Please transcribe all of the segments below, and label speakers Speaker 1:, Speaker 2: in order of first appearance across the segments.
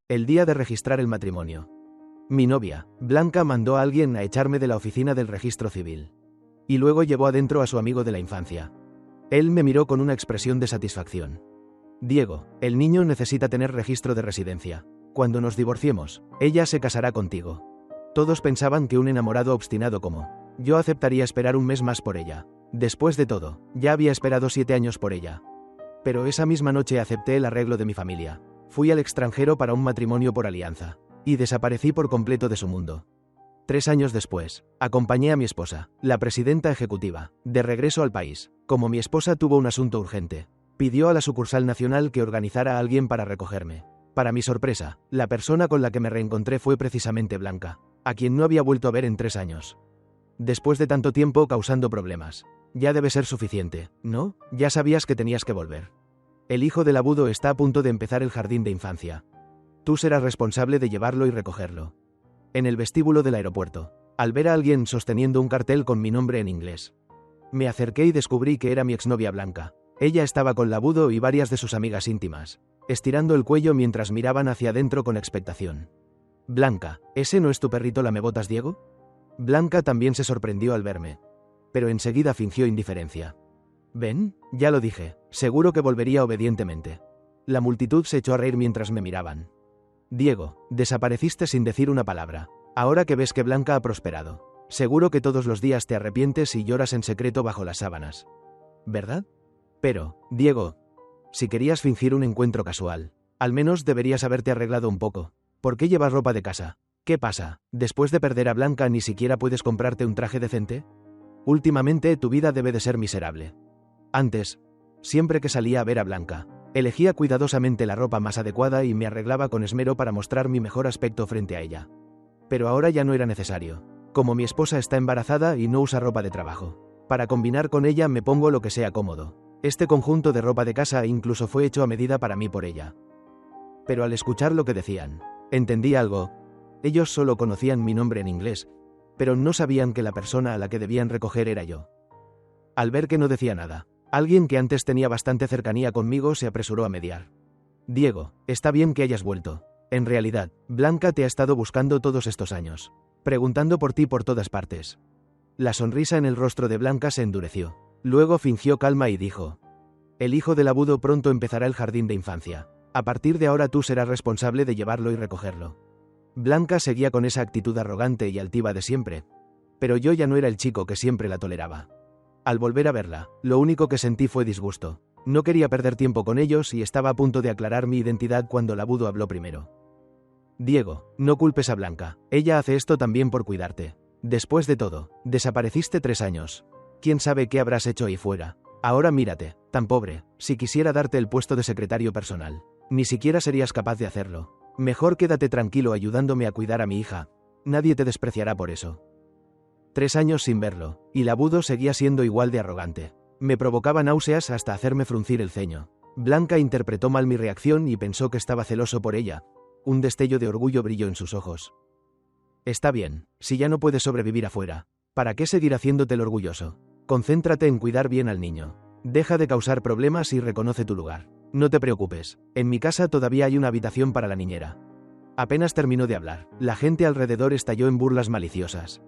Speaker 1: El día de registrar el matrimonio. Mi novia, Blanca, mandó a alguien a echarme de la oficina del registro civil. Y luego llevó adentro a su amigo de la infancia. Él me miró con una expresión de satisfacción. Diego, el niño necesita tener registro de residencia. Cuando nos divorciemos, ella se casará contigo. Todos pensaban que un enamorado obstinado como yo aceptaría esperar un mes más por ella. Después de todo, ya había esperado 7 años por ella. Pero esa misma noche acepté el arreglo de mi familia. Fui al extranjero para un matrimonio por alianza. Y desaparecí por completo de su mundo. 3 años después, acompañé a mi esposa, la presidenta ejecutiva, de regreso al país. Como mi esposa tuvo un asunto urgente, pidió a la sucursal nacional que organizara a alguien para recogerme. Para mi sorpresa, la persona con la que me reencontré fue precisamente Blanca, a quien no había vuelto a ver en 3 años. Después de tanto tiempo causando problemas, ya debe ser suficiente, ¿no? Ya sabías que tenías que volver. El hijo del abudo está a punto de empezar el jardín de infancia. Tú serás responsable de llevarlo y recogerlo. En el vestíbulo del aeropuerto, al ver a alguien sosteniendo un cartel con mi nombre en inglés, me acerqué y descubrí que era mi exnovia Blanca. Ella estaba con Labudo y varias de sus amigas íntimas, estirando el cuello mientras miraban hacia adentro con expectación. Blanca, ¿ese no es tu perrito lamebotas, Diego? Blanca también se sorprendió al verme, pero enseguida fingió indiferencia. ¿Ven? Ya lo dije, seguro que volvería obedientemente. La multitud se echó a reír mientras me miraban. Diego, desapareciste sin decir una palabra. Ahora que ves que Blanca ha prosperado, seguro que todos los días te arrepientes y lloras en secreto bajo las sábanas. ¿Verdad? Pero, Diego, si querías fingir un encuentro casual, al menos deberías haberte arreglado un poco. ¿Por qué llevas ropa de casa? ¿Qué pasa? ¿Después de perder a Blanca ni siquiera puedes comprarte un traje decente? Últimamente tu vida debe de ser miserable. Antes, siempre que salía a ver a Blanca, elegía cuidadosamente la ropa más adecuada y me arreglaba con esmero para mostrar mi mejor aspecto frente a ella. Pero ahora ya no era necesario. Como mi esposa está embarazada y no usa ropa de trabajo, para combinar con ella me pongo lo que sea cómodo. Este conjunto de ropa de casa incluso fue hecho a medida para mí por ella. Pero al escuchar lo que decían, entendí algo. Ellos solo conocían mi nombre en inglés, pero no sabían que la persona a la que debían recoger era yo. Al ver que no decía nada, alguien que antes tenía bastante cercanía conmigo se apresuró a mediar. Diego, está bien que hayas vuelto. En realidad, Blanca te ha estado buscando todos estos años, preguntando por ti por todas partes. La sonrisa en el rostro de Blanca se endureció. Luego fingió calma y dijo: el hijo del abudo pronto empezará el jardín de infancia. A partir de ahora tú serás responsable de llevarlo y recogerlo. Blanca seguía con esa actitud arrogante y altiva de siempre, pero yo ya no era el chico que siempre la toleraba. Al volver a verla, lo único que sentí fue disgusto. No quería perder tiempo con ellos y estaba a punto de aclarar mi identidad cuando Labudo habló primero. Diego, no culpes a Blanca. Ella hace esto también por cuidarte. Después de todo, desapareciste 3 años. ¿Quién sabe qué habrás hecho ahí fuera? Ahora mírate, tan pobre. Si quisiera darte el puesto de secretario personal, ni siquiera serías capaz de hacerlo. Mejor quédate tranquilo ayudándome a cuidar a mi hija. Nadie te despreciará por eso. 3 años sin verlo, y Labudo seguía siendo igual de arrogante. Me provocaba náuseas hasta hacerme fruncir el ceño. Blanca interpretó mal mi reacción y pensó que estaba celoso por ella. Un destello de orgullo brilló en sus ojos. Está bien, si ya no puedes sobrevivir afuera, ¿para qué seguir haciéndote el orgulloso? Concéntrate en cuidar bien al niño. Deja de causar problemas y reconoce tu lugar. No te preocupes, en mi casa todavía hay una habitación para la niñera. Apenas terminó de hablar, la gente alrededor estalló en burlas maliciosas.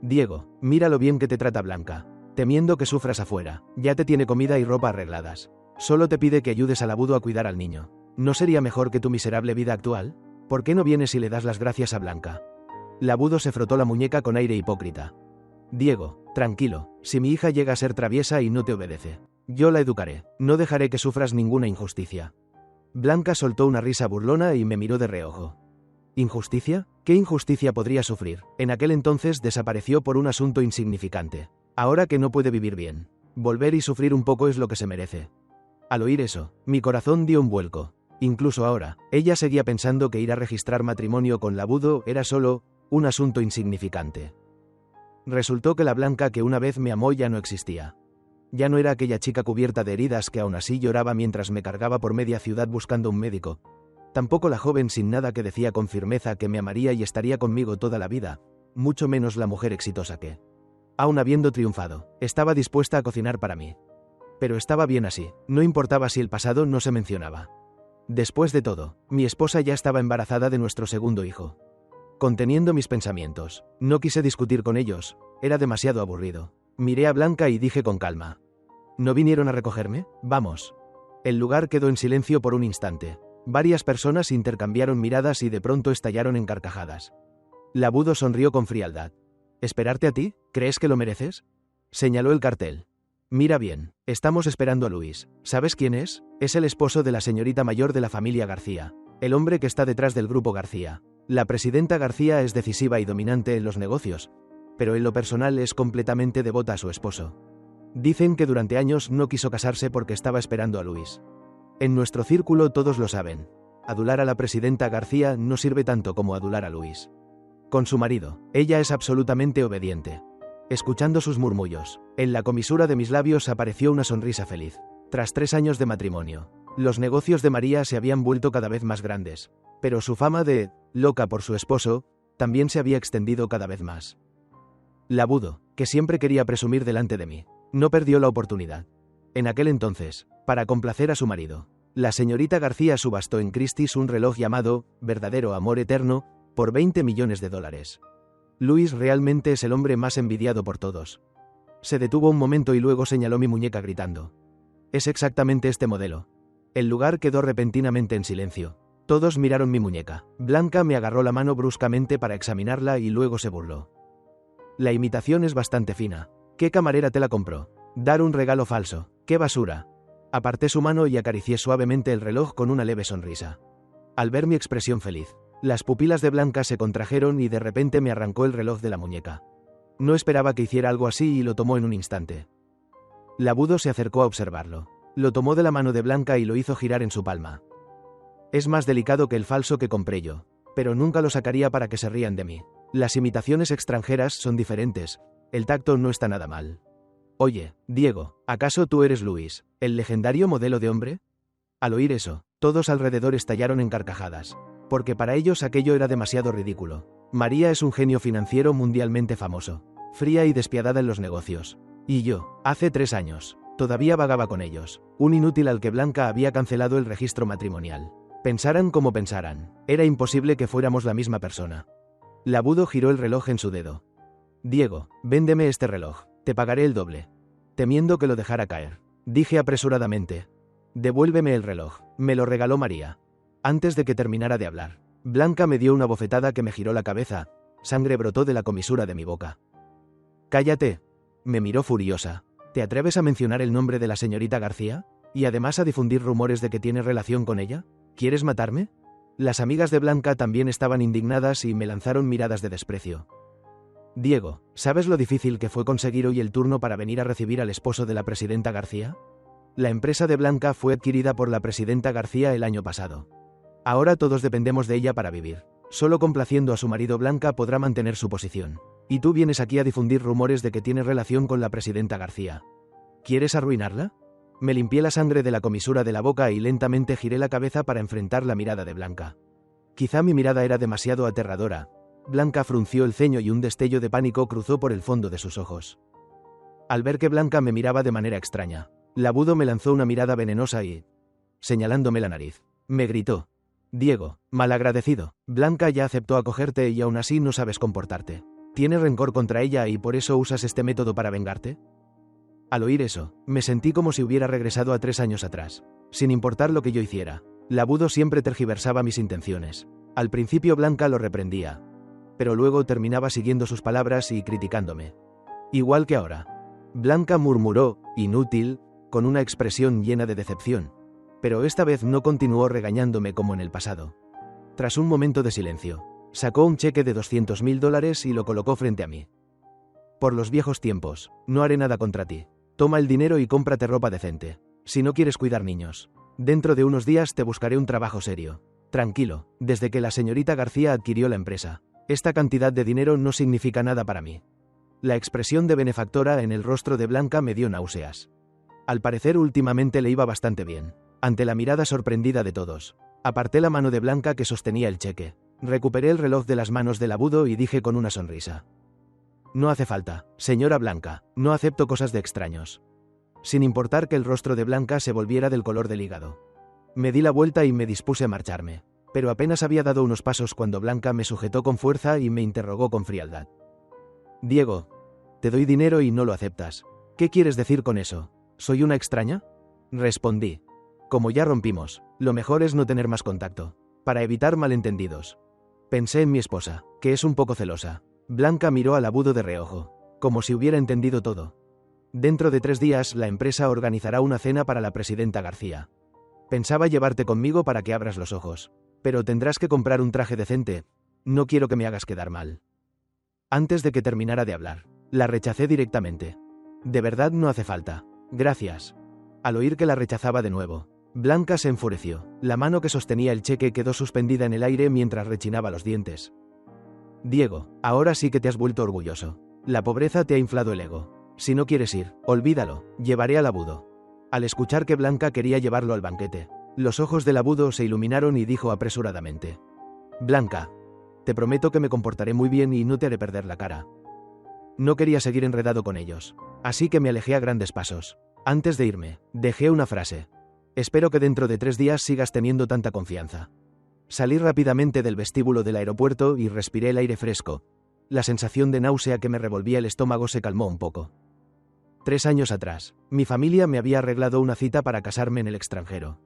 Speaker 1: Diego, mira lo bien que te trata Blanca. Temiendo que sufras afuera, ya te tiene comida y ropa arregladas. Solo te pide que ayudes al abudo a cuidar al niño. ¿No sería mejor que tu miserable vida actual? ¿Por qué no vienes y le das las gracias a Blanca? Labudo se frotó la muñeca con aire hipócrita. Diego, tranquilo, si mi hija llega a ser traviesa y no te obedece, yo la educaré, no dejaré que sufras ninguna injusticia. Blanca soltó una risa burlona y me miró de reojo. ¿Injusticia? ¿Qué injusticia podría sufrir? En aquel entonces desapareció por un asunto insignificante. Ahora que no puede vivir bien, volver y sufrir un poco es lo que se merece. Al oír eso, mi corazón dio un vuelco. Incluso ahora, ella seguía pensando que ir a registrar matrimonio con Labudo era solo un asunto insignificante. Resultó que la Blanca que una vez me amó ya no existía. Ya no era aquella chica cubierta de heridas que aún así lloraba mientras me cargaba por media ciudad buscando un médico. Tampoco la joven sin nada que decía con firmeza que me amaría y estaría conmigo toda la vida, mucho menos la mujer exitosa que, aun habiendo triunfado, estaba dispuesta a cocinar para mí. Pero estaba bien así, no importaba si el pasado no se mencionaba. Después de todo, mi esposa ya estaba embarazada de nuestro segundo hijo. Conteniendo mis pensamientos, no quise discutir con ellos, era demasiado aburrido. Miré a Blanca y dije con calma: ¿no vinieron a recogerme? Vamos. El lugar quedó en silencio por un instante. Varias personas intercambiaron miradas y de pronto estallaron en carcajadas. Labudo sonrió con frialdad. ¿Esperarte a ti? ¿Crees que lo mereces? Señaló el cartel. Mira bien, estamos esperando a Luis. ¿Sabes quién es? Es el esposo de la señorita mayor de la familia García, el hombre que está detrás del grupo García. La presidenta García es decisiva y dominante en los negocios, pero en lo personal es completamente devota a su esposo. Dicen que durante años no quiso casarse porque estaba esperando a Luis. En nuestro círculo todos lo saben. Adular a la presidenta García no sirve tanto como adular a Luis. Con su marido, ella es absolutamente obediente. Escuchando sus murmullos, en la comisura de mis labios apareció una sonrisa feliz. Tras 3 años de matrimonio, los negocios de María se habían vuelto cada vez más grandes, pero su fama de loca por su esposo también se había extendido cada vez más. Labudo, que siempre quería presumir delante de mí, no perdió la oportunidad. En aquel entonces, para complacer a su marido, la señorita García subastó en Christie's un reloj llamado Verdadero Amor Eterno por $20 millones. Luis realmente es el hombre más envidiado por todos. Se detuvo un momento y luego señaló mi muñeca gritando: es exactamente este modelo. El lugar quedó repentinamente en silencio. Todos miraron mi muñeca. Blanca me agarró la mano bruscamente para examinarla y luego se burló. La imitación es bastante fina. ¿Qué camarera te la compró? Dar un regalo falso. ¡Qué basura! Aparté su mano y acaricié suavemente el reloj con una leve sonrisa. Al ver mi expresión feliz, las pupilas de Blanca se contrajeron y de repente me arrancó el reloj de la muñeca. No esperaba que hiciera algo así y lo tomó en un instante. Labudo se acercó a observarlo. Lo tomó de la mano de Blanca y lo hizo girar en su palma. Es más delicado que el falso que compré yo, pero nunca lo sacaría para que se rían de mí. Las imitaciones extranjeras son diferentes, el tacto no está nada mal. Oye, Diego, ¿acaso tú eres Luis, el legendario modelo de hombre? Al oír eso, todos alrededor estallaron en carcajadas, porque para ellos aquello era demasiado ridículo. María es un genio financiero mundialmente famoso, fría y despiadada en los negocios. Y yo, hace 3 años, todavía vagaba con ellos, un inútil al que Blanca había cancelado el registro matrimonial. Pensaran como pensaran, era imposible que fuéramos la misma persona. Labudo giró el reloj en su dedo. Diego, véndeme este reloj, te pagaré el doble. Temiendo que lo dejara caer, dije apresuradamente: devuélveme el reloj, me lo regaló María. Antes de que terminara de hablar, Blanca me dio una bofetada que me giró la cabeza, sangre brotó de la comisura de mi boca. Cállate, me miró furiosa. ¿Te atreves a mencionar el nombre de la señorita García? ¿Y además a difundir rumores de que tienes relación con ella? ¿Quieres matarme? Las amigas de Blanca también estaban indignadas y me lanzaron miradas de desprecio. Diego, ¿sabes lo difícil que fue conseguir hoy el turno para venir a recibir al esposo de la presidenta García? La empresa de Blanca fue adquirida por la presidenta García el año pasado. Ahora todos dependemos de ella para vivir. Solo complaciendo a su marido Blanca podrá mantener su posición. Y tú vienes aquí a difundir rumores de que tienes relación con la presidenta García. ¿Quieres arruinarla? Me limpié la sangre de la comisura de la boca y lentamente giré la cabeza para enfrentar la mirada de Blanca. Quizá mi mirada era demasiado aterradora. Blanca frunció el ceño y un destello de pánico cruzó por el fondo de sus ojos. Al ver que Blanca me miraba de manera extraña, Labudo me lanzó una mirada venenosa y, señalándome la nariz, me gritó: Diego, malagradecido, Blanca ya aceptó acogerte y aún así no sabes comportarte. ¿Tienes rencor contra ella y por eso usas este método para vengarte? Al oír eso, me sentí como si hubiera regresado a 3 años atrás. Sin importar lo que yo hiciera, Labudo siempre tergiversaba mis intenciones. Al principio Blanca lo reprendía, pero luego terminaba siguiendo sus palabras y criticándome. Igual que ahora. Blanca murmuró, inútil, con una expresión llena de decepción. Pero esta vez no continuó regañándome como en el pasado. Tras un momento de silencio, sacó un cheque de $200.000 y lo colocó frente a mí. Por los viejos tiempos, no haré nada contra ti. Toma el dinero y cómprate ropa decente. Si no quieres cuidar niños, dentro de unos días te buscaré un trabajo serio. Tranquilo, desde que la señorita García adquirió la empresa, esta cantidad de dinero no significa nada para mí. La expresión de benefactora en el rostro de Blanca me dio náuseas. Al parecer últimamente le iba bastante bien. Ante la mirada sorprendida de todos, aparté la mano de Blanca que sostenía el cheque. Recuperé el reloj de las manos de Labudo y dije con una sonrisa: no hace falta, señora Blanca, no acepto cosas de extraños. Sin importar que el rostro de Blanca se volviera del color del hígado. Me di la vuelta y me dispuse a marcharme. Pero apenas había dado unos pasos cuando Blanca me sujetó con fuerza y me interrogó con frialdad. Diego, te doy dinero y no lo aceptas. ¿Qué quieres decir con eso? ¿Soy una extraña? Respondí. Como ya rompimos, lo mejor es no tener más contacto, para evitar malentendidos. Pensé en mi esposa, que es un poco celosa. Blanca miró al abudo de reojo, como si hubiera entendido todo. Dentro de 3 días la empresa organizará una cena para la presidenta García. Pensaba llevarte conmigo para que abras los ojos, pero tendrás que comprar un traje decente. No quiero que me hagas quedar mal. Antes de que terminara de hablar, la rechacé directamente. De verdad no hace falta. Gracias. Al oír que la rechazaba de nuevo, Blanca se enfureció. La mano que sostenía el cheque quedó suspendida en el aire mientras rechinaba los dientes. Diego, ahora sí que te has vuelto orgulloso. La pobreza te ha inflado el ego. Si no quieres ir, olvídalo, llevaré al abudo. Al escuchar que Blanca quería llevarlo al banquete, los ojos del abudo se iluminaron y dijo apresuradamente: Blanca, te prometo que me comportaré muy bien y no te haré perder la cara. No quería seguir enredado con ellos, así que me alejé a grandes pasos. Antes de irme, dejé una frase. Espero que dentro de 3 días sigas teniendo tanta confianza. Salí rápidamente del vestíbulo del aeropuerto y respiré el aire fresco. La sensación de náusea que me revolvía el estómago se calmó un poco. 3 años atrás, mi familia me había arreglado una cita para casarme en el extranjero.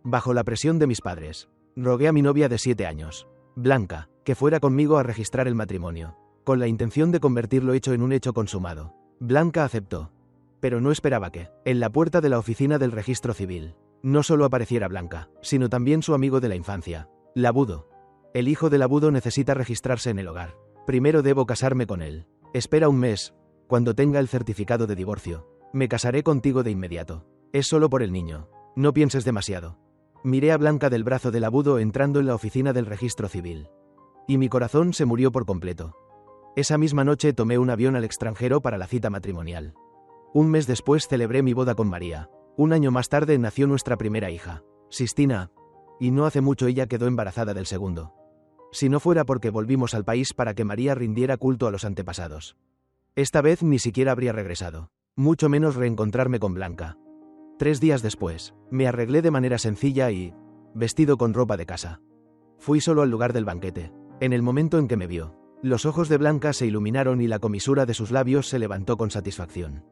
Speaker 1: Bajo la presión de mis padres, rogué a mi novia de 7 años, Blanca, que fuera conmigo a registrar el matrimonio, con la intención de convertir lo hecho en un hecho consumado. Blanca aceptó. Pero no esperaba que, en la puerta de la oficina del registro civil, no solo apareciera Blanca, sino también su amigo de la infancia, Labudo. El hijo de Labudo necesita registrarse en el hogar. Primero debo casarme con él. Espera un mes. Cuando tenga el certificado de divorcio, me casaré contigo de inmediato. Es solo por el niño. No pienses demasiado. Miré a Blanca del brazo del abudo entrando en la oficina del registro civil. Y mi corazón se murió por completo. Esa misma noche tomé un avión al extranjero para la cita matrimonial. Un mes después celebré mi boda con María. Un año más tarde nació nuestra primera hija, Sistina. Y no hace mucho ella quedó embarazada del segundo. Si no fuera porque volvimos al país para que María rindiera culto a los antepasados. Esta vez ni siquiera habría regresado, mucho menos reencontrarme con Blanca. 3 días después, me arreglé de manera sencilla y, vestido con ropa de casa. Fui solo al lugar del banquete. En el momento en que me vio, los ojos de Blanca se iluminaron y la comisura de sus labios se levantó con satisfacción.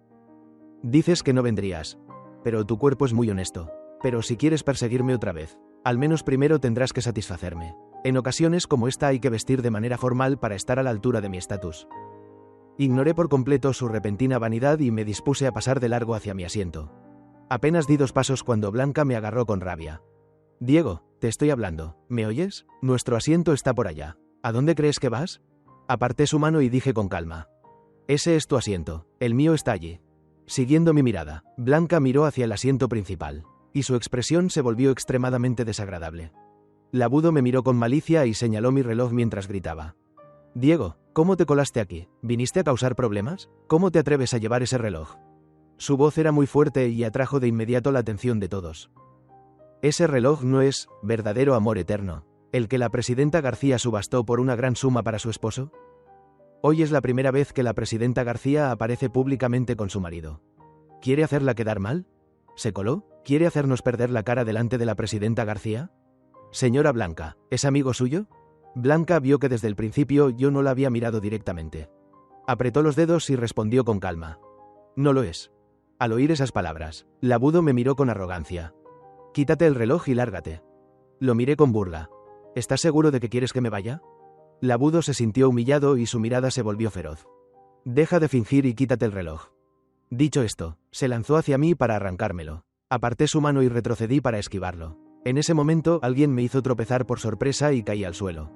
Speaker 1: Dices que no vendrías, pero tu cuerpo es muy honesto. Pero si quieres perseguirme otra vez, al menos primero tendrás que satisfacerme. En ocasiones como esta hay que vestir de manera formal para estar a la altura de mi estatus. Ignoré por completo su repentina vanidad y me dispuse a pasar de largo hacia mi asiento. Apenas di 2 pasos cuando Blanca me agarró con rabia. Diego, te estoy hablando, ¿me oyes? Nuestro asiento está por allá. ¿A dónde crees que vas? Aparté su mano y dije con calma: ese es tu asiento, el mío está allí. Siguiendo mi mirada, Blanca miró hacia el asiento principal, y su expresión se volvió extremadamente desagradable. Labudo me miró con malicia y señaló mi reloj mientras gritaba: Diego, ¿cómo te colaste aquí? ¿Viniste a causar problemas? ¿Cómo te atreves a llevar ese reloj? Su voz era muy fuerte y atrajo de inmediato la atención de todos. Ese reloj no es verdadero amor eterno, el que la presidenta García subastó por una gran suma para su esposo. Hoy es la primera vez que la presidenta García aparece públicamente con su marido. ¿Quiere hacerla quedar mal? ¿Se coló? ¿Quiere hacernos perder la cara delante de la presidenta García? Señora Blanca, ¿es amigo suyo? Blanca vio que desde el principio yo no la había mirado directamente. Apretó los dedos y respondió con calma: no lo es. Al oír esas palabras, Labudo me miró con arrogancia. Quítate el reloj y lárgate. Lo miré con burla. ¿Estás seguro de que quieres que me vaya? Labudo se sintió humillado y su mirada se volvió feroz. Deja de fingir y quítate el reloj. Dicho esto, se lanzó hacia mí para arrancármelo. Aparté su mano y retrocedí para esquivarlo. En ese momento, alguien me hizo tropezar por sorpresa y caí al suelo.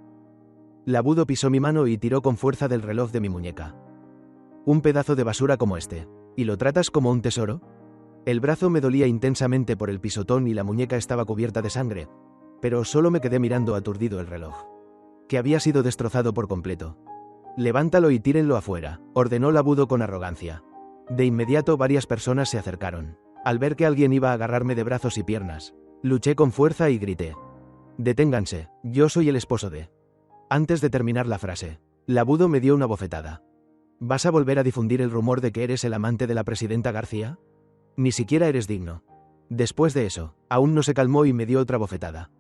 Speaker 1: Labudo pisó mi mano y tiró con fuerza del reloj de mi muñeca. Un pedazo de basura como este. ¿Y lo tratas como un tesoro? El brazo me dolía intensamente por el pisotón y la muñeca estaba cubierta de sangre, pero solo me quedé mirando aturdido el reloj, que había sido destrozado por completo. Levántalo y tírenlo afuera, ordenó Labudo con arrogancia. De inmediato varias personas se acercaron. Al ver que alguien iba a agarrarme de brazos y piernas, luché con fuerza y grité: deténganse, yo soy el esposo de... Antes de terminar la frase, Labudo me dio una bofetada. ¿Vas a volver a difundir el rumor de que eres el amante de la presidenta García? Ni siquiera eres digno. Después de eso, aún no se calmó y me dio otra bofetada.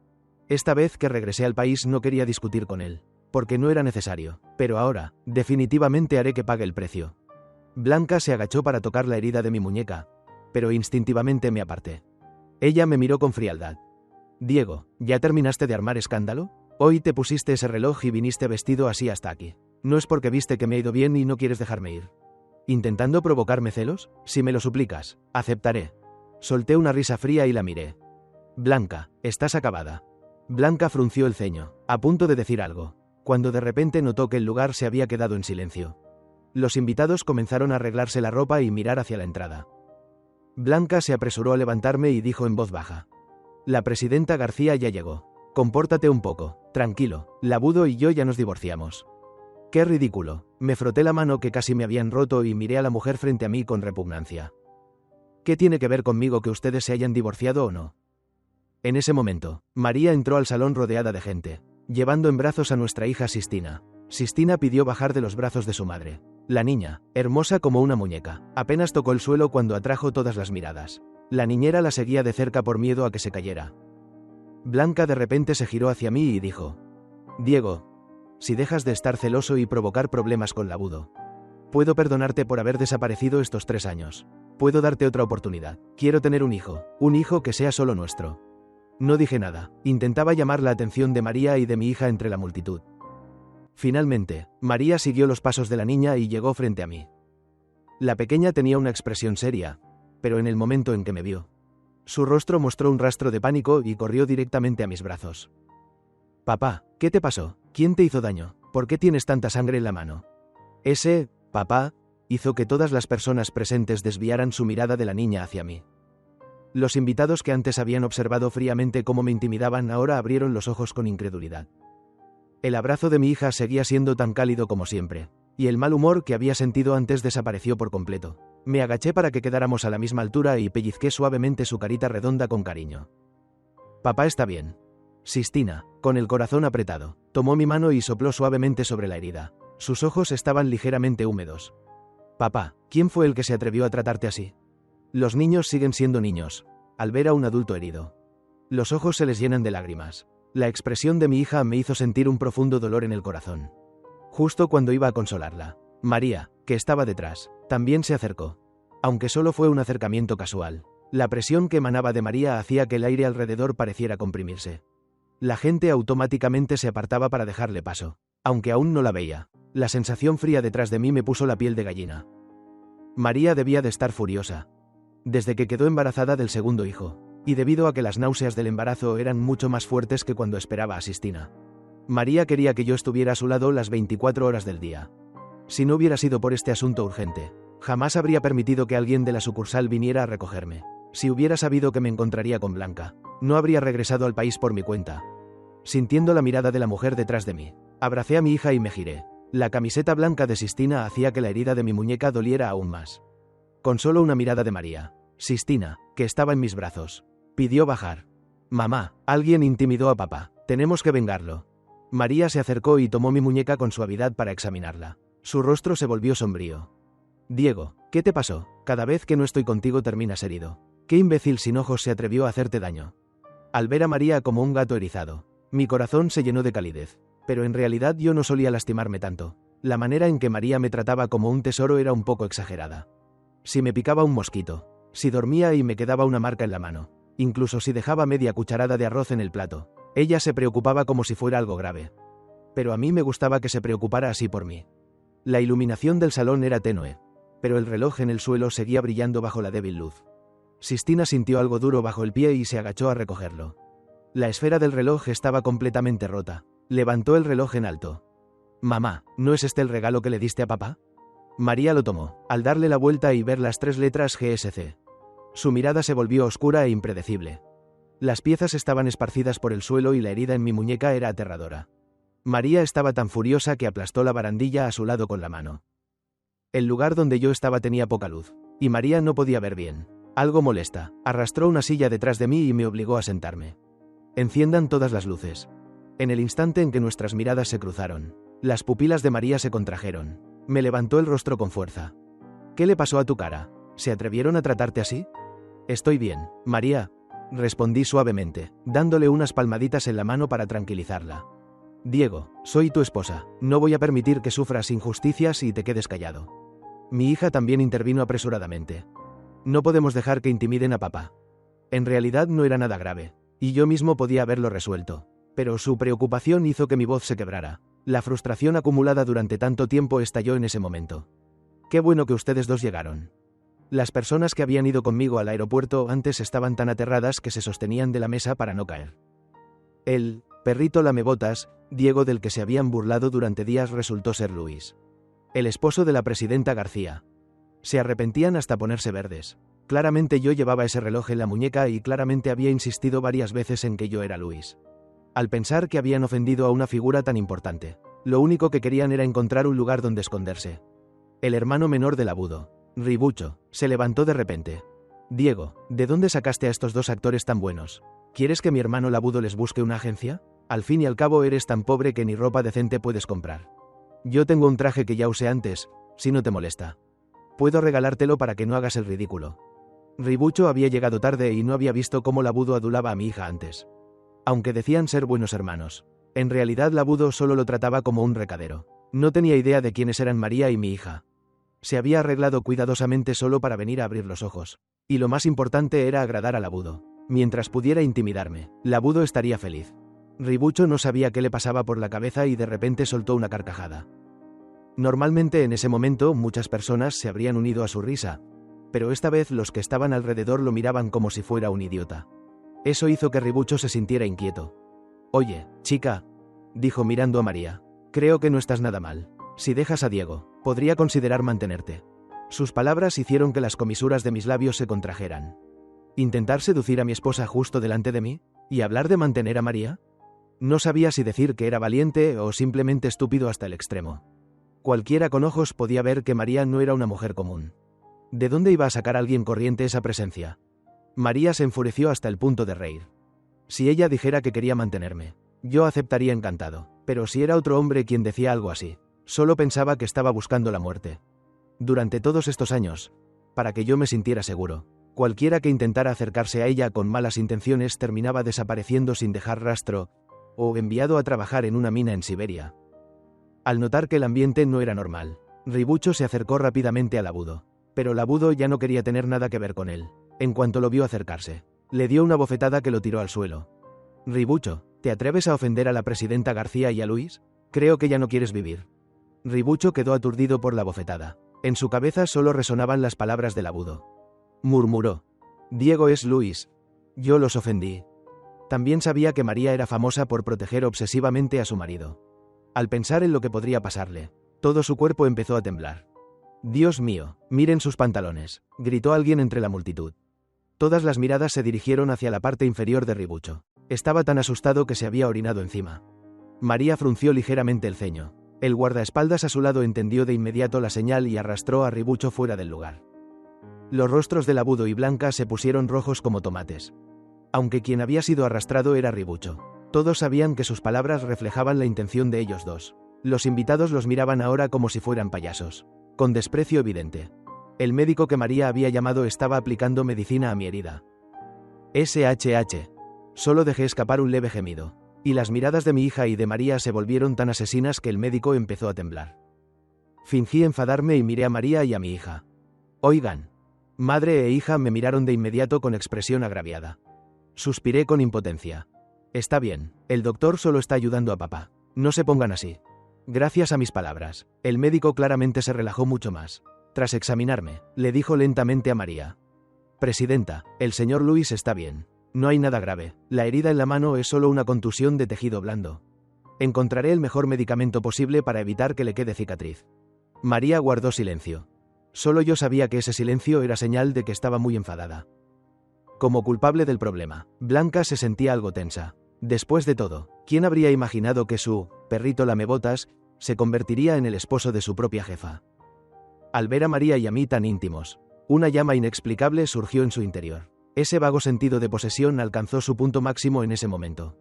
Speaker 1: Esta vez que regresé al país no quería discutir con él, porque no era necesario, pero ahora, definitivamente haré que pague el precio. Blanca se agachó para tocar la herida de mi muñeca, pero instintivamente me aparté. Ella me miró con frialdad. Diego, ¿ya terminaste de armar escándalo? Hoy te pusiste ese reloj y viniste vestido así hasta aquí. ¿No es porque viste que me ha ido bien y no quieres dejarme ir? ¿Intentando provocarme celos? Si me lo suplicas, aceptaré. Solté una risa fría y la miré. Blanca, estás acabada. Blanca frunció el ceño, a punto de decir algo, cuando de repente notó que el lugar se había quedado en silencio. Los invitados comenzaron a arreglarse la ropa y mirar hacia la entrada. Blanca se apresuró a levantarme y dijo en voz baja. La presidenta García ya llegó. Compórtate un poco, tranquilo, Labudo y yo ya nos divorciamos. Qué ridículo, me froté la mano que casi me habían roto y miré a la mujer frente a mí con repugnancia. ¿Qué tiene que ver conmigo que ustedes se hayan divorciado o no? En ese momento, María entró al salón rodeada de gente, llevando en brazos a nuestra hija Sistina. Sistina pidió bajar de los brazos de su madre. La niña, hermosa como una muñeca, apenas tocó el suelo cuando atrajo todas las miradas. La niñera la seguía de cerca por miedo a que se cayera. Blanca de repente se giró hacia mí y dijo: Diego, si dejas de estar celoso y provocar problemas con Labudo, puedo perdonarte por haber desaparecido estos 3 años. Puedo darte otra oportunidad. Quiero tener un hijo que sea solo nuestro. No dije nada, intentaba llamar la atención de María y de mi hija entre la multitud. Finalmente, María siguió los pasos de la niña y llegó frente a mí. La pequeña tenía una expresión seria, pero en el momento en que me vio, su rostro mostró un rastro de pánico y corrió directamente a mis brazos. Papá, ¿qué te pasó? ¿Quién te hizo daño? ¿Por qué tienes tanta sangre en la mano? Ese, papá, hizo que todas las personas presentes desviaran su mirada de la niña hacia mí. Los invitados que antes habían observado fríamente cómo me intimidaban ahora abrieron los ojos con incredulidad. El abrazo de mi hija seguía siendo tan cálido como siempre, y el mal humor que había sentido antes desapareció por completo. Me agaché para que quedáramos a la misma altura y pellizqué suavemente su carita redonda con cariño. Papá está bien. Sistina, con el corazón apretado, tomó mi mano y sopló suavemente sobre la herida. Sus ojos estaban ligeramente húmedos. Papá, ¿quién fue el que se atrevió a tratarte así? Los niños siguen siendo niños, al ver a un adulto herido. Los ojos se les llenan de lágrimas. La expresión de mi hija me hizo sentir un profundo dolor en el corazón. Justo cuando iba a consolarla, María, que estaba detrás, también se acercó. Aunque solo fue un acercamiento casual, la presión que emanaba de María hacía que el aire alrededor pareciera comprimirse. La gente automáticamente se apartaba para dejarle paso, aunque aún no la veía. La sensación fría detrás de mí me puso la piel de gallina. María debía de estar furiosa. Desde que quedó embarazada del segundo hijo, y debido a que las náuseas del embarazo eran mucho más fuertes que cuando esperaba a Sistina, María quería que yo estuviera a su lado las 24 horas del día. Si no hubiera sido por este asunto urgente, jamás habría permitido que alguien de la sucursal viniera a recogerme. Si hubiera sabido que me encontraría con Blanca, no habría regresado al país por mi cuenta. Sintiendo la mirada de la mujer detrás de mí, abracé a mi hija y me giré. La camiseta blanca de Sistina hacía que la herida de mi muñeca doliera aún más. Con solo una mirada de María, Sistina, que estaba en mis brazos, pidió bajar. Mamá, alguien intimidó a papá. Tenemos que vengarlo. María se acercó y tomó mi muñeca con suavidad para examinarla. Su rostro se volvió sombrío. Diego, ¿qué te pasó? Cada vez que no estoy contigo terminas herido. ¿Qué imbécil sin ojos se atrevió a hacerte daño? Al ver a María como un gato erizado, mi corazón se llenó de calidez. Pero en realidad yo no solía lastimarme tanto. La manera en que María me trataba como un tesoro era un poco exagerada. Si me picaba un mosquito, si dormía y me quedaba una marca en la mano, incluso si dejaba media cucharada de arroz en el plato, ella se preocupaba como si fuera algo grave. Pero a mí me gustaba que se preocupara así por mí. La iluminación del salón era tenue, pero el reloj en el suelo seguía brillando bajo la débil luz. Sistina sintió algo duro bajo el pie y se agachó a recogerlo. La esfera del reloj estaba completamente rota. Levantó el reloj en alto. Mamá, ¿no es este el regalo que le diste a papá? María lo tomó, al darle la vuelta y ver las 3 letras GSC. Su mirada se volvió oscura e impredecible. Las piezas estaban esparcidas por el suelo y la herida en mi muñeca era aterradora. María estaba tan furiosa que aplastó la barandilla a su lado con la mano. El lugar donde yo estaba tenía poca luz, y María no podía ver bien. Algo molesta, arrastró una silla detrás de mí y me obligó a sentarme. Enciendan todas las luces. En el instante en que nuestras miradas se cruzaron, las pupilas de María se contrajeron. Me levantó el rostro con fuerza. ¿Qué le pasó a tu cara? ¿Se atrevieron a tratarte así? Estoy bien, María, respondí suavemente, dándole unas palmaditas en la mano para tranquilizarla. Diego, soy tu esposa, no voy a permitir que sufras injusticias y te quedes callado. Mi hija también intervino apresuradamente. No podemos dejar que intimiden a papá. En realidad no era nada grave, y yo mismo podía haberlo resuelto, pero su preocupación hizo que mi voz se quebrara. La frustración acumulada durante tanto tiempo estalló en ese momento. Qué bueno que ustedes dos llegaron. Las personas que habían ido conmigo al aeropuerto antes estaban tan aterradas que se sostenían de la mesa para no caer. El perrito lamebotas, Diego, del que se habían burlado durante días, resultó ser Luis, el esposo de la presidenta García. Se arrepentían hasta ponerse verdes. Claramente yo llevaba ese reloj en la muñeca y claramente había insistido varias veces en que yo era Luis. Al pensar que habían ofendido a una figura tan importante, lo único que querían era encontrar un lugar donde esconderse. El hermano menor del abudo, Ribucho, se levantó de repente. Diego, ¿de dónde sacaste a estos dos actores tan buenos? ¿Quieres que mi hermano Labudo les busque una agencia? Al fin y al cabo eres tan pobre que ni ropa decente puedes comprar. Yo tengo un traje que ya usé antes, si no te molesta. Puedo regalártelo para que no hagas el ridículo. Ribucho había llegado tarde y no había visto cómo Labudo adulaba a mi hija antes. Aunque decían ser buenos hermanos, en realidad Labudo solo lo trataba como un recadero. No tenía idea de quiénes eran María y mi hija. Se había arreglado cuidadosamente solo para venir a abrir los ojos. Y lo más importante era agradar a Labudo. Mientras pudiera intimidarme, Labudo estaría feliz. Ribucho no sabía qué le pasaba por la cabeza y de repente soltó una carcajada. Normalmente en ese momento muchas personas se habrían unido a su risa, pero esta vez los que estaban alrededor lo miraban como si fuera un idiota. Eso hizo que Ribucho se sintiera inquieto. Oye, chica, dijo mirando a María, creo que no estás nada mal. Si dejas a Diego, podría considerar mantenerte. Sus palabras hicieron que las comisuras de mis labios se contrajeran. ¿Intentar seducir a mi esposa justo delante de mí? ¿Y hablar de mantener a María? No sabía si decir que era valiente o simplemente estúpido hasta el extremo. Cualquiera con ojos podía ver que María no era una mujer común. ¿De dónde iba a sacar a alguien corriente esa presencia? María se enfureció hasta el punto de reír. Si ella dijera que quería mantenerme, yo aceptaría encantado, pero si era otro hombre quien decía algo así, solo pensaba que estaba buscando la muerte. Durante todos estos años, para que yo me sintiera seguro, cualquiera que intentara acercarse a ella con malas intenciones terminaba desapareciendo sin dejar rastro, o enviado a trabajar en una mina en Siberia. Al notar que el ambiente no era normal, Ribucho se acercó rápidamente a Labudo, pero Labudo ya no quería tener nada que ver con él. En cuanto lo vio acercarse, le dio una bofetada que lo tiró al suelo. Ribucho, ¿te atreves a ofender a la presidenta García y a Luis? Creo que ya no quieres vivir. Ribucho quedó aturdido por la bofetada. En su cabeza solo resonaban las palabras de Labudo. Murmuró. Diego es Luis. Yo los ofendí. También sabía que María era famosa por proteger obsesivamente a su marido. Al pensar en lo que podría pasarle, todo su cuerpo empezó a temblar. Dios mío, miren sus pantalones, gritó alguien entre la multitud. Todas las miradas se dirigieron hacia la parte inferior de Ribucho. Estaba tan asustado que se había orinado encima. María frunció ligeramente el ceño. El guardaespaldas a su lado entendió de inmediato la señal y arrastró a Ribucho fuera del lugar. Los rostros de Labudo y Blanca se pusieron rojos como tomates. Aunque quien había sido arrastrado era Ribucho, todos sabían que sus palabras reflejaban la intención de ellos dos. Los invitados los miraban ahora como si fueran payasos, con desprecio evidente. El médico que María había llamado estaba aplicando medicina a mi herida. SHH. Solo dejé escapar un leve gemido, y las miradas de mi hija y de María se volvieron tan asesinas que el médico empezó a temblar. Fingí enfadarme y miré a María y a mi hija. Oigan. Madre e hija me miraron de inmediato con expresión agraviada. Suspiré con impotencia. Está bien, el doctor solo está ayudando a papá. No se pongan así. Gracias a mis palabras, el médico claramente se relajó mucho más. Tras examinarme, le dijo lentamente a María. Presidenta, el señor Luis está bien. No hay nada grave, la herida en la mano es solo una contusión de tejido blando. Encontraré el mejor medicamento posible para evitar que le quede cicatriz. María guardó silencio. Solo yo sabía que ese silencio era señal de que estaba muy enfadada. Como culpable del problema, Blanca se sentía algo tensa. Después de todo, ¿quién habría imaginado que su perrito lamebotas se convertiría en el esposo de su propia jefa? Al ver a María y a mí tan íntimos, una llama inexplicable surgió en su interior. Ese vago sentido de posesión alcanzó su punto máximo en ese momento.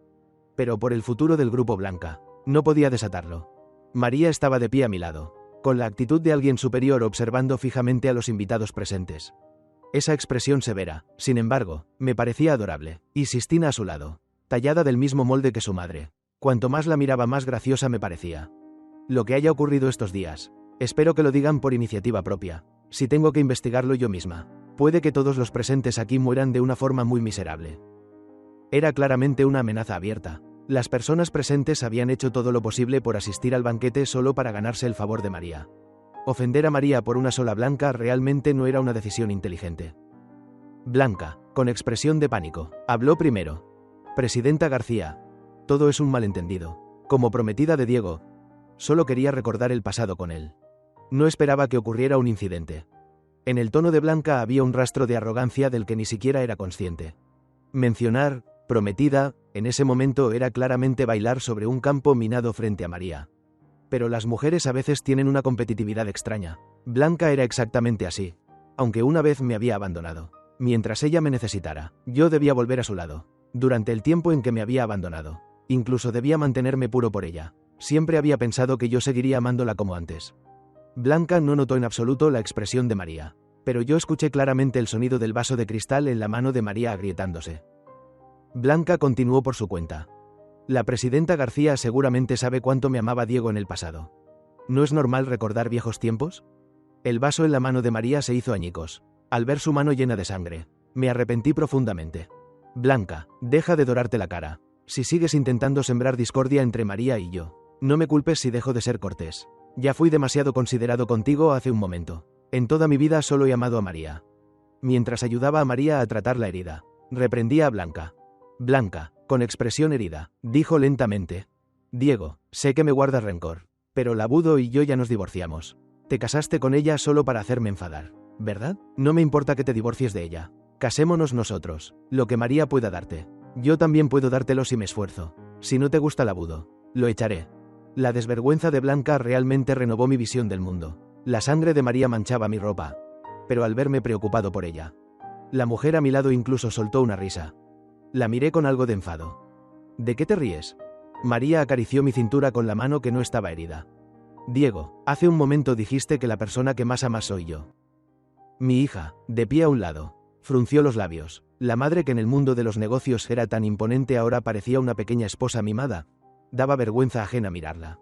Speaker 1: Pero por el futuro del grupo Blanca, no podía desatarlo. María estaba de pie a mi lado, con la actitud de alguien superior observando fijamente a los invitados presentes. Esa expresión severa, sin embargo, me parecía adorable, y Sistina a su lado, tallada del mismo molde que su madre. Cuanto más la miraba, más graciosa me parecía. Lo que haya ocurrido estos días, espero que lo digan por iniciativa propia. Si tengo que investigarlo yo misma, puede que todos los presentes aquí mueran de una forma muy miserable. Era claramente una amenaza abierta. Las personas presentes habían hecho todo lo posible por asistir al banquete solo para ganarse el favor de María. Ofender a María por una sola Blanca realmente no era una decisión inteligente. Blanca, con expresión de pánico, habló primero. Presidenta García, todo es un malentendido. Como prometida de Diego, solo quería recordar el pasado con él. No esperaba que ocurriera un incidente. En el tono de Blanca había un rastro de arrogancia del que ni siquiera era consciente. Mencionar, prometida, en ese momento era claramente bailar sobre un campo minado frente a María. Pero las mujeres a veces tienen una competitividad extraña. Blanca era exactamente así. Aunque una vez me había abandonado. Mientras ella me necesitara, yo debía volver a su lado. Durante el tiempo en que me había abandonado, incluso debía mantenerme puro por ella. Siempre había pensado que yo seguiría amándola como antes. Blanca no notó en absoluto la expresión de María, pero yo escuché claramente el sonido del vaso de cristal en la mano de María agrietándose. Blanca continuó por su cuenta. La presidenta García seguramente sabe cuánto me amaba Diego en el pasado. ¿No es normal recordar viejos tiempos? El vaso en la mano de María se hizo añicos. Al ver su mano llena de sangre, me arrepentí profundamente. Blanca, deja de dorarte la cara. Si sigues intentando sembrar discordia entre María y yo, no me culpes si dejo de ser cortés. Ya fui demasiado considerado contigo hace un momento. En toda mi vida solo he amado a María. Mientras ayudaba a María a tratar la herida, reprendía a Blanca. Blanca, con expresión herida, dijo lentamente: Diego, sé que me guardas rencor, pero la Budo y yo ya nos divorciamos. Te casaste con ella solo para hacerme enfadar, ¿verdad? No me importa que te divorcies de ella. Casémonos nosotros, lo que María pueda darte. Yo también puedo dártelo si me esfuerzo. Si no te gusta la Budo, lo echaré. La desvergüenza de Blanca realmente renovó mi visión del mundo. La sangre de María manchaba mi ropa, pero al verme preocupado por ella, la mujer a mi lado incluso soltó una risa. La miré con algo de enfado. ¿De qué te ríes? María acarició mi cintura con la mano que no estaba herida. Diego, hace un momento dijiste que la persona que más amas soy yo. Mi hija, de pie a un lado, frunció los labios. La madre que en el mundo de los negocios era tan imponente ahora parecía una pequeña esposa mimada. Daba vergüenza ajena mirarla.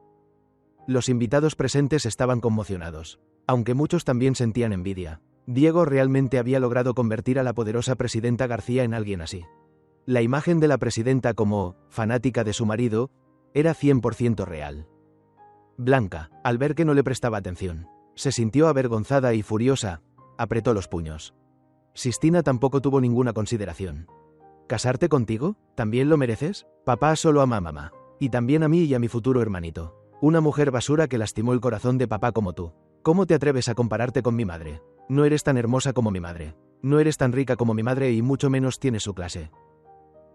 Speaker 1: Los invitados presentes estaban conmocionados, aunque muchos también sentían envidia. Diego realmente había logrado convertir a la poderosa presidenta García en alguien así. La imagen de la presidenta como fanática de su marido era 100% real. Blanca, al ver que no le prestaba atención, se sintió avergonzada y furiosa, apretó los puños. Sistina tampoco tuvo ninguna consideración. ¿Casarte contigo? ¿También lo mereces? Papá solo ama a mamá. Y también a mí y a mi futuro hermanito. Una mujer basura que lastimó el corazón de papá como tú. ¿Cómo te atreves a compararte con mi madre? No eres tan hermosa como mi madre. No eres tan rica como mi madre y mucho menos tienes su clase.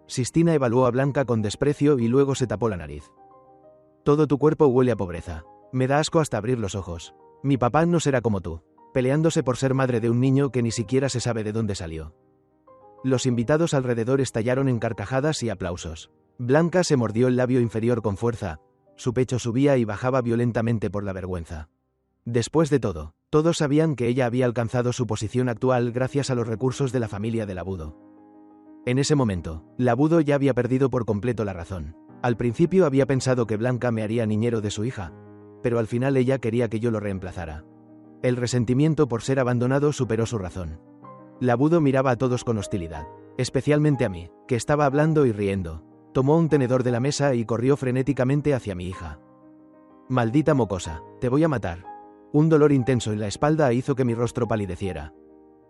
Speaker 1: Sistina evaluó a Blanca con desprecio y luego se tapó la nariz. Todo tu cuerpo huele a pobreza. Me da asco hasta abrir los ojos. Mi papá no será como tú, peleándose por ser madre de un niño que ni siquiera se sabe de dónde salió. Los invitados alrededor estallaron en carcajadas y aplausos. Blanca se mordió el labio inferior con fuerza. Su pecho subía y bajaba violentamente por la vergüenza. Después de todo, todos sabían que ella había alcanzado su posición actual gracias a los recursos de la familia de Labudo. En ese momento, Labudo ya había perdido por completo la razón. Al principio había pensado que Blanca me haría niñero de su hija, pero al final ella quería que yo lo reemplazara. El resentimiento por ser abandonado superó su razón. Labudo miraba a todos con hostilidad, especialmente a mí, que estaba hablando y riendo. Tomó un tenedor de la mesa y corrió frenéticamente hacia mi hija. Maldita mocosa, te voy a matar. Un dolor intenso en la espalda hizo que mi rostro palideciera.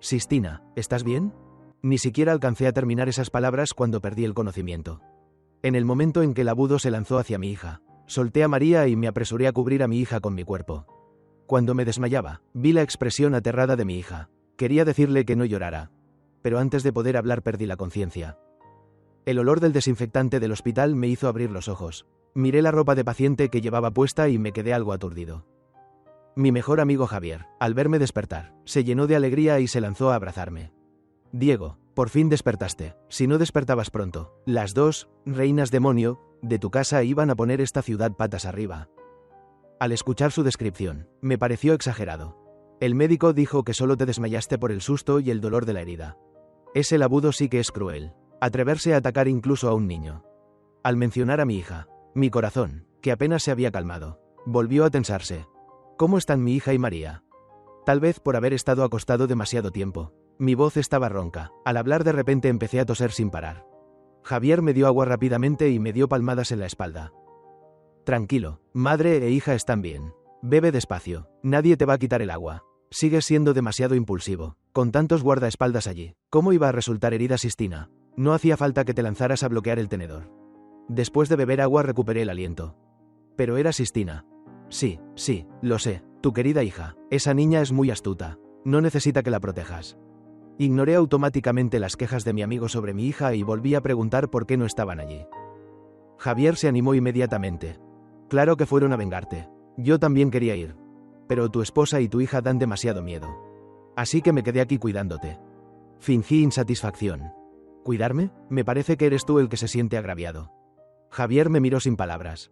Speaker 1: Sistina, ¿estás bien? Ni siquiera alcancé a terminar esas palabras cuando perdí el conocimiento. En el momento en que Labudo se lanzó hacia mi hija, solté a María y me apresuré a cubrir a mi hija con mi cuerpo. Cuando me desmayaba, vi la expresión aterrada de mi hija. Quería decirle que no llorara, pero antes de poder hablar perdí la conciencia. El olor del desinfectante del hospital me hizo abrir los ojos. Miré la ropa de paciente que llevaba puesta y me quedé algo aturdido. Mi mejor amigo Javier, al verme despertar, se llenó de alegría y se lanzó a abrazarme. Diego, por fin despertaste. Si no despertabas pronto, las dos reinas demonio de tu casa iban a poner esta ciudad patas arriba. Al escuchar su descripción, me pareció exagerado. El médico dijo que solo te desmayaste por el susto y el dolor de la herida. Ese labudo sí que es cruel. Atreverse a atacar incluso a un niño. Al mencionar a mi hija, mi corazón, que apenas se había calmado, volvió a tensarse. ¿Cómo están mi hija y María? Tal vez por haber estado acostado demasiado tiempo. Mi voz estaba ronca. Al hablar de repente empecé a toser sin parar. Javier me dio agua rápidamente y me dio palmadas en la espalda. Tranquilo, madre e hija están bien. Bebe despacio, nadie te va a quitar el agua. Sigues siendo demasiado impulsivo, con tantos guardaespaldas allí. ¿Cómo iba a resultar herida Sistina? No hacía falta que te lanzaras a bloquear el tenedor. Después de beber agua recuperé el aliento. Pero era Sistina. Sí, lo sé, tu querida hija. Esa niña es muy astuta. No necesita que la protejas. Ignoré automáticamente las quejas de mi amigo sobre mi hija y volví a preguntar por qué no estaban allí. Javier se animó inmediatamente. Claro que fueron a vengarte. Yo también quería ir. Pero tu esposa y tu hija dan demasiado miedo. Así que me quedé aquí cuidándote. Fingí insatisfacción. ¿Cuidarme? Me parece que eres tú el que se siente agraviado. Javier me miró sin palabras.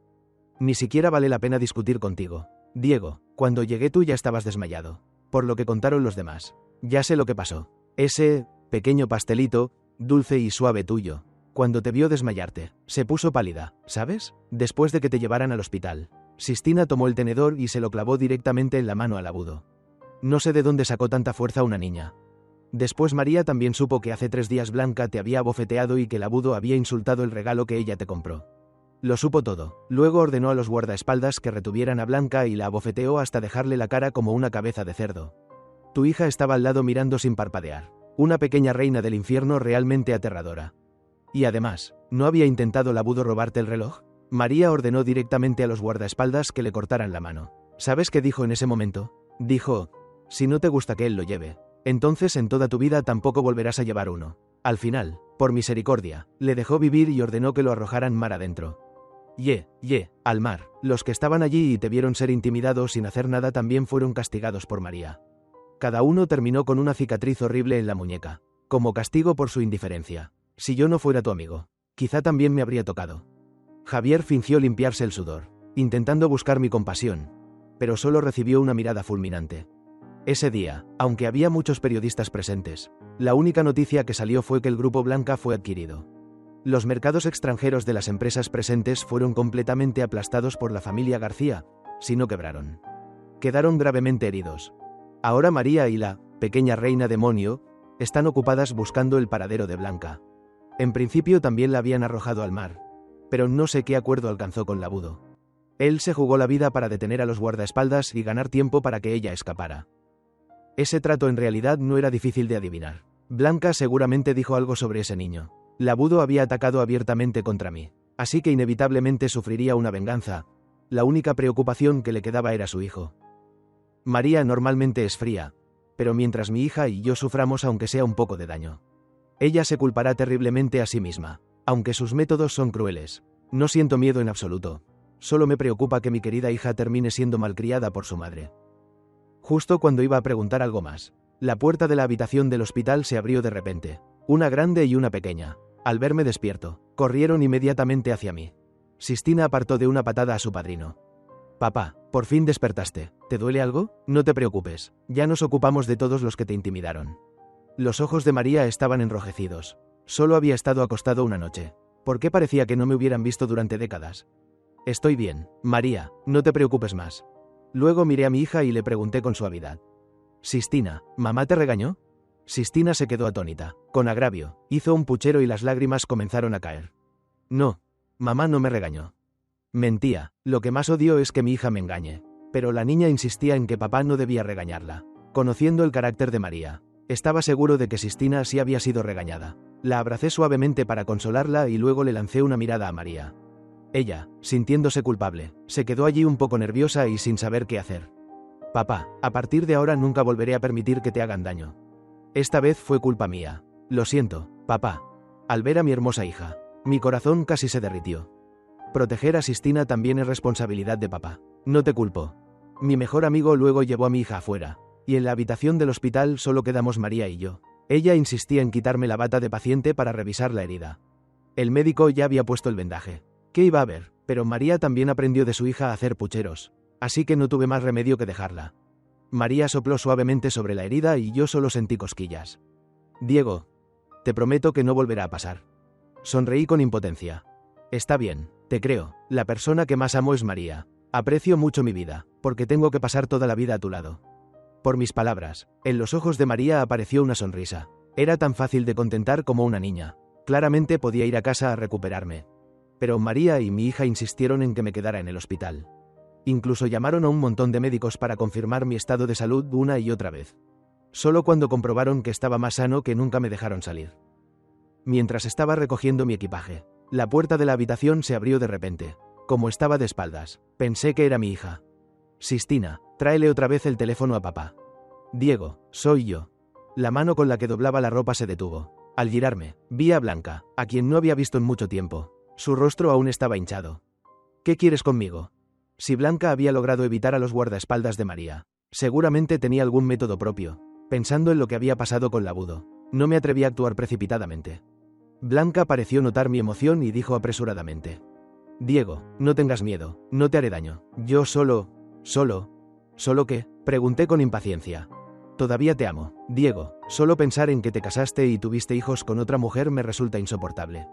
Speaker 1: Ni siquiera vale la pena discutir contigo. Diego, cuando llegué tú ya estabas desmayado. Por lo que contaron los demás. Ya sé lo que pasó. Ese pequeño pastelito, dulce y suave tuyo, cuando te vio desmayarte, se puso pálida, ¿sabes? Después de que te llevaran al hospital. Sistina tomó el tenedor y se lo clavó directamente en la mano al abudo. No sé de dónde sacó tanta fuerza una niña. Después María también supo que hace 3 días Blanca te había abofeteado y que el abudo había insultado el regalo que ella te compró. Lo supo todo. Luego ordenó a los guardaespaldas que retuvieran a Blanca y la abofeteó hasta dejarle la cara como una cabeza de cerdo. Tu hija estaba al lado mirando sin parpadear. Una pequeña reina del infierno realmente aterradora. Y además, ¿no había intentado el abudo robarte el reloj? María ordenó directamente a los guardaespaldas que le cortaran la mano. ¿Sabes qué dijo en ese momento? Dijo, si no te gusta que él lo lleve, entonces en toda tu vida tampoco volverás a llevar uno. Al final, por misericordia, le dejó vivir y ordenó que lo arrojaran mar adentro. Al mar. Los que estaban allí y te vieron ser intimidado sin hacer nada también fueron castigados por María. Cada uno terminó con una cicatriz horrible en la muñeca, como castigo por su indiferencia. Si yo no fuera tu amigo, quizá también me habría tocado. Javier fingió limpiarse el sudor, intentando buscar mi compasión, pero solo recibió una mirada fulminante. Ese día, aunque había muchos periodistas presentes, la única noticia que salió fue que el Grupo Blanca fue adquirido. Los mercados extranjeros de las empresas presentes fueron completamente aplastados por la familia García, si no quebraron. Quedaron gravemente heridos. Ahora María y la pequeña reina demonio están ocupadas buscando el paradero de Blanca. En principio también la habían arrojado al mar, pero no sé qué acuerdo alcanzó con Labudo. Él se jugó la vida para detener a los guardaespaldas y ganar tiempo para que ella escapara. Ese trato en realidad no era difícil de adivinar. Blanca seguramente dijo algo sobre ese niño. Labudo había atacado abiertamente contra mí, así que inevitablemente sufriría una venganza. La única preocupación que le quedaba era su hijo. María normalmente es fría, pero mientras mi hija y yo suframos aunque sea un poco de daño, ella se culpará terriblemente a sí misma. Aunque sus métodos son crueles, no siento miedo en absoluto. Solo me preocupa que mi querida hija termine siendo malcriada por su madre. Justo cuando iba a preguntar algo más, la puerta de la habitación del hospital se abrió de repente. Una grande y una pequeña. Al verme despierto, corrieron inmediatamente hacia mí. Sistina apartó de una patada a su padrino. Papá, por fin despertaste. ¿Te duele algo? No te preocupes, ya nos ocupamos de todos los que te intimidaron. Los ojos de María estaban enrojecidos. Solo había estado acostado una noche. ¿Por qué parecía que no me hubieran visto durante décadas? Estoy bien, María, no te preocupes más. Luego miré a mi hija y le pregunté con suavidad. Sistina, ¿mamá te regañó? Sistina se quedó atónita, con agravio, hizo un puchero y las lágrimas comenzaron a caer. No, mamá no me regañó. Mentía, lo que más odio es que mi hija me engañe. Pero la niña insistía en que papá no debía regañarla. Conociendo el carácter de María, estaba seguro de que Sistina sí había sido regañada. La abracé suavemente para consolarla y luego le lancé una mirada a María. Ella, sintiéndose culpable, se quedó allí un poco nerviosa y sin saber qué hacer. Papá, a partir de ahora nunca volveré a permitir que te hagan daño. Esta vez fue culpa mía. Lo siento, papá. Al ver a mi hermosa hija, mi corazón casi se derritió. Proteger a Sistina también es responsabilidad de papá. No te culpo. Mi mejor amigo luego llevó a mi hija afuera, y en la habitación del hospital solo quedamos María y yo. Ella insistía en quitarme la bata de paciente para revisar la herida. El médico ya había puesto el vendaje. ¿Qué iba a ver? Pero María también aprendió de su hija a hacer pucheros, así que no tuve más remedio que dejarla. María sopló suavemente sobre la herida y yo solo sentí cosquillas. Diego, te prometo que no volverá a pasar. Sonreí con impotencia. Está bien, te creo, la persona que más amo es María. Aprecio mucho mi vida, porque tengo que pasar toda la vida a tu lado. Por mis palabras, en los ojos de María apareció una sonrisa. Era tan fácil de contentar como una niña. Claramente podía ir a casa a recuperarme. Pero María y mi hija insistieron en que me quedara en el hospital. Incluso llamaron a un montón de médicos para confirmar mi estado de salud una y otra vez. Solo cuando comprobaron que estaba más sano que nunca me dejaron salir. Mientras estaba recogiendo mi equipaje, la puerta de la habitación se abrió de repente. Como estaba de espaldas, pensé que era mi hija. Sistina, tráele otra vez el teléfono a papá. Diego, soy yo. La mano con la que doblaba la ropa se detuvo. Al girarme, vi a Blanca, a quien no había visto en mucho tiempo. Su rostro aún estaba hinchado. ¿Qué quieres conmigo? Si Blanca había logrado evitar a los guardaespaldas de María, seguramente tenía algún método propio. Pensando en lo que había pasado con Labudo, no me atreví a actuar precipitadamente. Blanca pareció notar mi emoción y dijo apresuradamente: Diego, no tengas miedo, no te haré daño. Yo ¿Solo qué? Pregunté con impaciencia. Todavía te amo, Diego, solo pensar en que te casaste y tuviste hijos con otra mujer me resulta insoportable.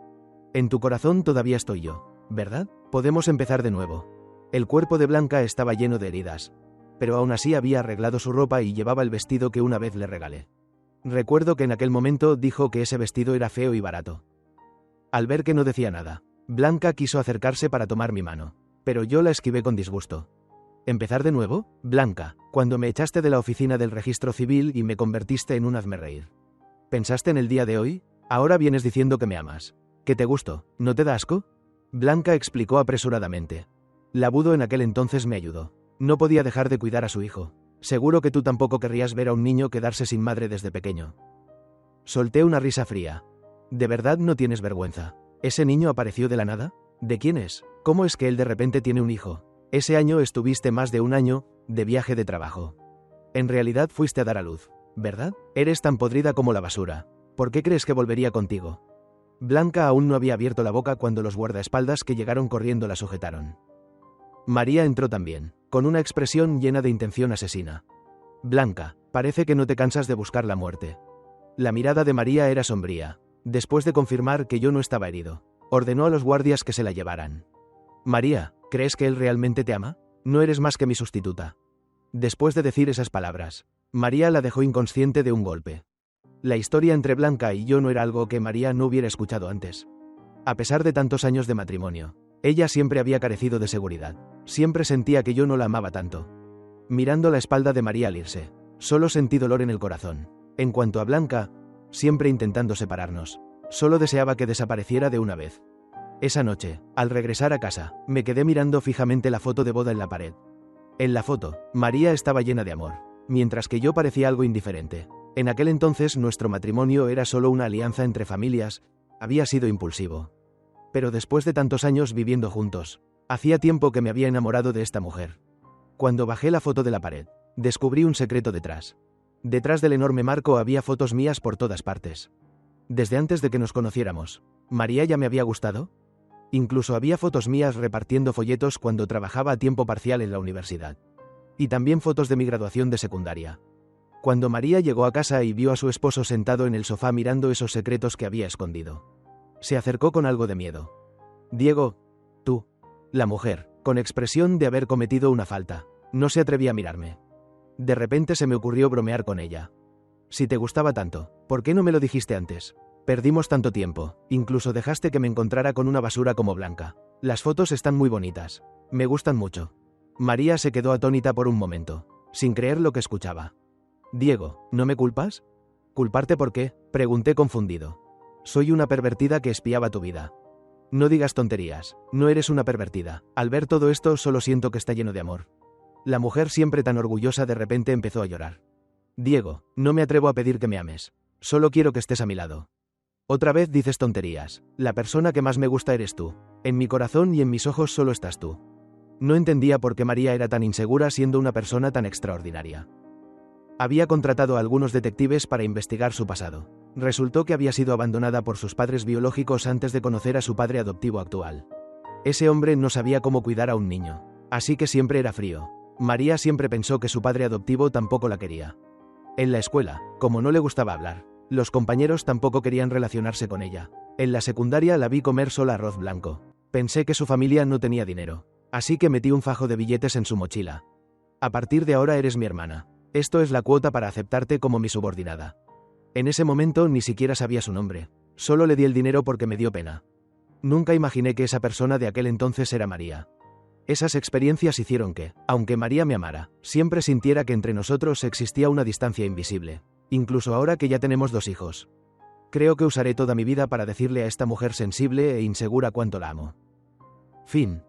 Speaker 1: En tu corazón todavía estoy yo, ¿verdad? Podemos empezar de nuevo. El cuerpo de Blanca estaba lleno de heridas, pero aún así había arreglado su ropa y llevaba el vestido que una vez le regalé. Recuerdo que en aquel momento dijo que ese vestido era feo y barato. Al ver que no decía nada, Blanca quiso acercarse para tomar mi mano, pero yo la esquivé con disgusto. ¿Empezar de nuevo? Blanca, cuando me echaste de la oficina del registro civil y me convertiste en un hazmerreír. ¿Pensaste en el día de hoy? Ahora vienes diciendo que me amas. ¿Que te gusto? ¿No te da asco? Blanca explicó apresuradamente. Labudo en aquel entonces me ayudó. No podía dejar de cuidar a su hijo. Seguro que tú tampoco querrías ver a un niño quedarse sin madre desde pequeño. Solté una risa fría. ¿De verdad no tienes vergüenza? ¿Ese niño apareció de la nada? ¿De quién es? ¿Cómo es que él de repente tiene un hijo? Ese año estuviste más de un año de viaje de trabajo. En realidad fuiste a dar a luz, ¿verdad? Eres tan podrida como la basura. ¿Por qué crees que volvería contigo? Blanca aún no había abierto la boca cuando los guardaespaldas que llegaron corriendo la sujetaron. María entró también, con una expresión llena de intención asesina. Blanca, parece que no te cansas de buscar la muerte. La mirada de María era sombría. Después de confirmar que yo no estaba herido, ordenó a los guardias que se la llevaran. María, ¿crees que él realmente te ama? No eres más que mi sustituta. Después de decir esas palabras, María la dejó inconsciente de un golpe. La historia entre Blanca y yo no era algo que María no hubiera escuchado antes. A pesar de tantos años de matrimonio, ella siempre había carecido de seguridad. Siempre sentía que yo no la amaba tanto. Mirando la espalda de María al irse, solo sentí dolor en el corazón. En cuanto a Blanca, siempre intentando separarnos, solo deseaba que desapareciera de una vez. Esa noche, al regresar a casa, me quedé mirando fijamente la foto de boda en la pared. En la foto, María estaba llena de amor, mientras que yo parecía algo indiferente. En aquel entonces nuestro matrimonio era solo una alianza entre familias, había sido impulsivo. Pero después de tantos años viviendo juntos, hacía tiempo que me había enamorado de esta mujer. Cuando bajé la foto de la pared, descubrí un secreto detrás. Detrás del enorme marco había fotos mías por todas partes. Desde antes de que nos conociéramos, ¿María ya me había gustado? Incluso había fotos mías repartiendo folletos cuando trabajaba a tiempo parcial en la universidad. Y también fotos de mi graduación de secundaria. Cuando María llegó a casa y vio a su esposo sentado en el sofá mirando esos secretos que había escondido, se acercó con algo de miedo. Diego, tú. La mujer, con expresión de haber cometido una falta, no se atrevía a mirarme. De repente se me ocurrió bromear con ella. Si te gustaba tanto, ¿por qué no me lo dijiste antes? Perdimos tanto tiempo, incluso dejaste que me encontrara con una basura como Blanca. Las fotos están muy bonitas. Me gustan mucho. María se quedó atónita por un momento, sin creer lo que escuchaba. Diego, ¿no me culpas? ¿Culparte por qué? Pregunté confundido. Soy una pervertida que espiaba tu vida. No digas tonterías, no eres una pervertida. Al ver todo esto solo siento que está lleno de amor. La mujer siempre tan orgullosa de repente empezó a llorar. Diego, no me atrevo a pedir que me ames. Solo quiero que estés a mi lado. Otra vez dices tonterías. La persona que más me gusta eres tú. En mi corazón y en mis ojos solo estás tú. No entendía por qué María era tan insegura siendo una persona tan extraordinaria. Había contratado a algunos detectives para investigar su pasado. Resultó que había sido abandonada por sus padres biológicos antes de conocer a su padre adoptivo actual. Ese hombre no sabía cómo cuidar a un niño, así que siempre era frío. María siempre pensó que su padre adoptivo tampoco la quería. En la escuela, como no le gustaba hablar, los compañeros tampoco querían relacionarse con ella. En la secundaria la vi comer sola arroz blanco. Pensé que su familia no tenía dinero, así que metí un fajo de billetes en su mochila. A partir de ahora eres mi hermana. Esto es la cuota para aceptarte como mi subordinada. En ese momento ni siquiera sabía su nombre. Solo le di el dinero porque me dio pena. Nunca imaginé que esa persona de aquel entonces era María. Esas experiencias hicieron que, aunque María me amara, siempre sintiera que entre nosotros existía una distancia invisible. Incluso ahora que ya tenemos 2 hijos. Creo que usaré toda mi vida para decirle a esta mujer sensible e insegura cuánto la amo. Fin.